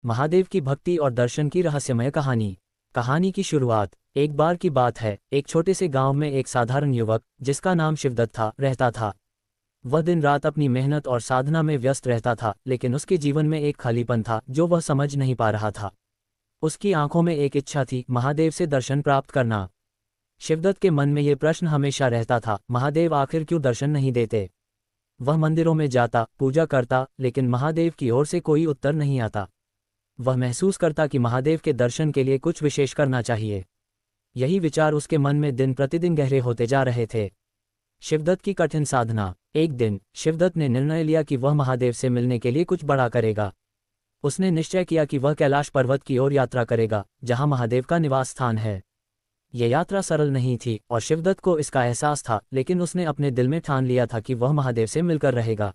महादेव की भक्ति और दर्शन की रहस्यमय कहानी। कहानी की शुरुआत। एक बार की बात है, एक छोटे से गांव में एक साधारण युवक, जिसका नाम शिवदत्त था, रहता था। वह दिन रात अपनी मेहनत और साधना में व्यस्त रहता था, लेकिन उसके जीवन में एक खालीपन था जो वह समझ नहीं पा रहा था। उसकी आंखों में एक इच्छा थी, महादेव से दर्शन प्राप्त करना। शिवदत्त के मन में ये प्रश्न हमेशा रहता था, महादेव आखिर क्यों दर्शन नहीं देते। वह मंदिरों में जाता, पूजा करता, लेकिन महादेव की ओर से कोई उत्तर नहीं आता। वह महसूस करता कि महादेव के दर्शन के लिए कुछ विशेष करना चाहिए। यही विचार उसके मन में दिन प्रतिदिन गहरे होते जा रहे थे। शिवदत्त की कठिन साधना। एक दिन शिवदत्त ने निर्णय लिया कि वह महादेव से मिलने के लिए कुछ बड़ा करेगा। उसने निश्चय किया कि वह कैलाश पर्वत की ओर यात्रा करेगा, जहां महादेव का निवास स्थान है। यह यात्रा सरल नहीं थी और शिवदत्त को इसका एहसास था, लेकिन उसने अपने दिल में ठान लिया था कि वह महादेव से मिलकर रहेगा।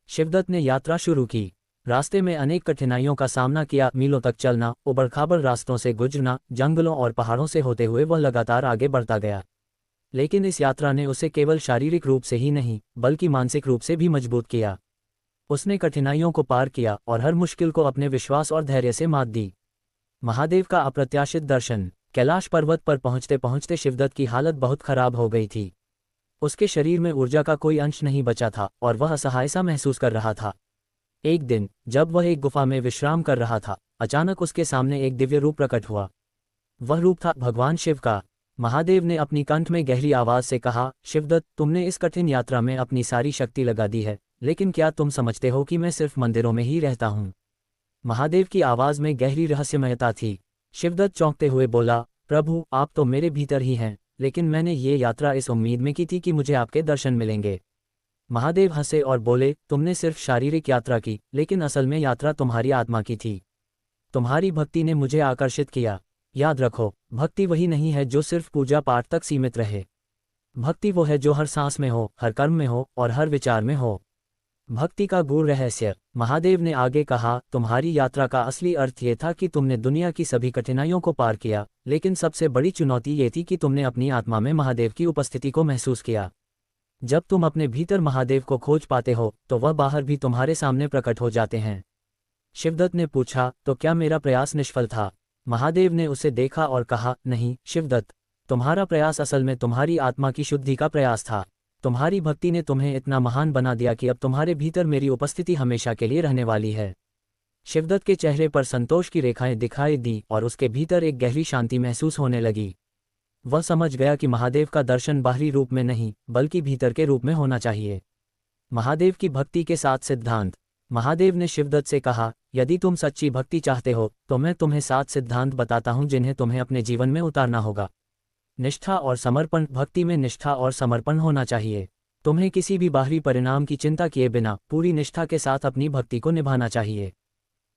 शिवदत्त ने यात्रा शुरू की। रास्ते में अनेक कठिनाइयों का सामना किया, मीलों तक चलना, उबड़-खाबड़ रास्तों से गुजरना, जंगलों और पहाड़ों से होते हुए वह लगातार आगे बढ़ता गया। लेकिन इस यात्रा ने उसे केवल शारीरिक रूप से ही नहीं, बल्कि मानसिक रूप से भी मजबूत किया। उसने कठिनाइयों को पार किया और हर मुश्किल को अपने विश्वास और धैर्य से मात दी। महादेव का अप्रत्याशित दर्शन। कैलाश पर्वत पर पहुंचते पहुंचते शिवदत्त की हालत बहुत खराब हो गई थी। उसके शरीर में ऊर्जा का कोई अंश नहीं बचा था और वह असहाय सा महसूस कर रहा था। एक दिन जब वह एक गुफा में विश्राम कर रहा था, अचानक उसके सामने एक दिव्य रूप प्रकट हुआ। वह रूप था भगवान शिव का। महादेव ने अपनी कंठ में गहरी आवाज से कहा, शिवदत्त, तुमने इस कठिन यात्रा में अपनी सारी शक्ति लगा दी है, लेकिन क्या तुम समझते हो कि मैं सिर्फ मंदिरों में ही रहता हूँ। महादेव की आवाज में गहरी रहस्यमयता थी। शिवदत्त चौंकते हुए बोला, प्रभु, आप तो मेरे भीतर ही हैं, लेकिन मैंने ये यात्रा इस उम्मीद में की थी कि मुझे आपके दर्शन मिलेंगे। महादेव हंसे और बोले, तुमने सिर्फ शारीरिक यात्रा की, लेकिन असल में यात्रा तुम्हारी आत्मा की थी। तुम्हारी भक्ति ने मुझे आकर्षित किया। याद रखो, भक्ति वही नहीं है जो सिर्फ पूजा पाठ तक सीमित रहे। भक्ति वो है जो हर सांस में हो, हर कर्म में हो और हर विचार में हो। भक्ति का गूढ़ रहस्य। महादेव ने आगे कहा, तुम्हारी यात्रा का असली अर्थ ये था कि तुमने दुनिया की सभी कठिनाइयों को पार किया, लेकिन सबसे बड़ी चुनौती ये थी कि तुमने अपनी आत्मा में महादेव की उपस्थिति को महसूस किया। जब तुम अपने भीतर महादेव को खोज पाते हो, तो वह बाहर भी तुम्हारे सामने प्रकट हो जाते हैं। शिवदत्त ने पूछा, तो क्या मेरा प्रयास निष्फल था। महादेव ने उसे देखा और कहा, नहीं शिवदत्त, तुम्हारा प्रयास असल में तुम्हारी आत्मा की शुद्धि का प्रयास था। तुम्हारी भक्ति ने तुम्हें इतना महान बना दिया कि अब तुम्हारे भीतर मेरी उपस्थिति हमेशा के लिए रहने वाली है। शिवदत्त के चेहरे पर संतोष की रेखाएं दिखाई दी और उसके भीतर एक गहरी शांति महसूस होने लगी। वह समझ गया कि महादेव का दर्शन बाहरी रूप में नहीं, बल्कि भीतर के रूप में होना चाहिए। महादेव की भक्ति के 7 सिद्धांत। महादेव ने शिवदत्त से कहा, यदि तुम सच्ची भक्ति चाहते हो, तो मैं तुम्हें 7 सिद्धांत बताता हूं जिन्हें तुम्हें अपने जीवन में उतारना होगा। निष्ठा और समर्पण। भक्ति में निष्ठा और समर्पण होना चाहिए। तुम्हें किसी भी बाहरी परिणाम की चिंता किए बिना पूरी निष्ठा के साथ अपनी भक्ति को निभाना चाहिए।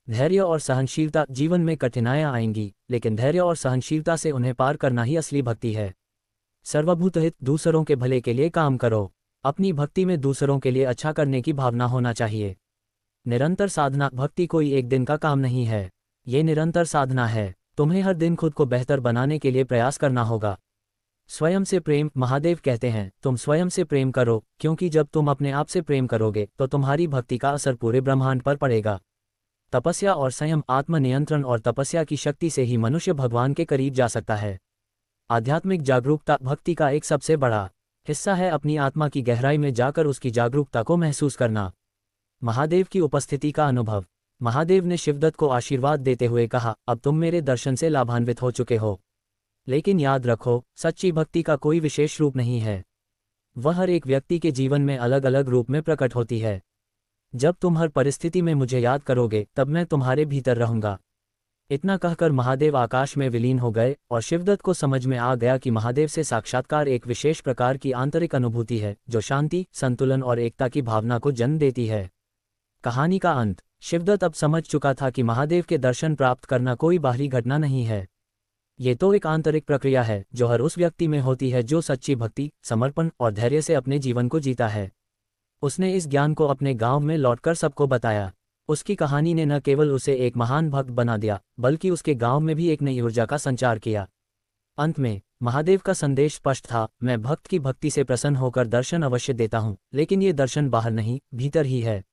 धैर्य और सहनशीलता। जीवन में कठिनाइयां आएंगी, लेकिन धैर्य और सहनशीलता से उन्हें पार करना ही असली भक्ति है। सर्वभूतहित। दूसरों के भले के लिए काम करो। अपनी भक्ति में दूसरों के लिए अच्छा करने की भावना होना चाहिए। निरंतर साधना। भक्ति कोई एक दिन का काम नहीं है, ये निरंतर साधना है। तुम्हें हर दिन खुद को बेहतर बनाने के लिए प्रयास करना होगा। स्वयं से प्रेम। महादेव कहते हैं, तुम स्वयं से प्रेम करो, क्योंकि जब तुम अपने आप से प्रेम करोगे तो तुम्हारी भक्ति का असर पूरे ब्रह्मांड पर पड़ेगा। तपस्या और संयम। आत्मनियंत्रण और तपस्या की शक्ति से ही मनुष्य भगवान के करीब जा सकता है। आध्यात्मिक जागरूकता। भक्ति का एक सबसे बड़ा हिस्सा है अपनी आत्मा की गहराई में जाकर उसकी जागरूकता को महसूस करना। महादेव की उपस्थिति का अनुभव। महादेव ने शिवदत्त को आशीर्वाद देते हुए कहा, अब तुम मेरे दर्शन से लाभान्वित हो चुके हो, लेकिन याद रखो, सच्ची भक्ति का कोई विशेष रूप नहीं है। वह हर एक व्यक्ति के जीवन में अलग अलग रूप में प्रकट होती है। जब तुम हर परिस्थिति में मुझे याद करोगे, तब मैं तुम्हारे भीतर रहूंगा। इतना कहकर महादेव आकाश में विलीन हो गए और शिवदत्त को समझ में आ गया कि महादेव से साक्षात्कार एक विशेष प्रकार की आंतरिक अनुभूति है, जो शांति, संतुलन और एकता की भावना को जन्म देती है। कहानी का अंत। शिवदत्त अब समझ चुका था कि महादेव के दर्शन प्राप्त करना कोई बाहरी घटना नहीं है। ये तो एक आंतरिक प्रक्रिया है जो हर उस व्यक्ति में होती है जो सच्ची भक्ति, समर्पण और धैर्य से अपने जीवन को जीता है। उसने इस ज्ञान को अपने गांव में लौटकर सबको बताया। उसकी कहानी ने न केवल उसे एक महान भक्त बना दिया, बल्कि उसके गांव में भी एक नई ऊर्जा का संचार किया। अंत में महादेव का संदेश स्पष्ट था, मैं भक्त की भक्ति से प्रसन्न होकर दर्शन अवश्य देता हूँ, लेकिन ये दर्शन बाहर नहीं, भीतर ही है।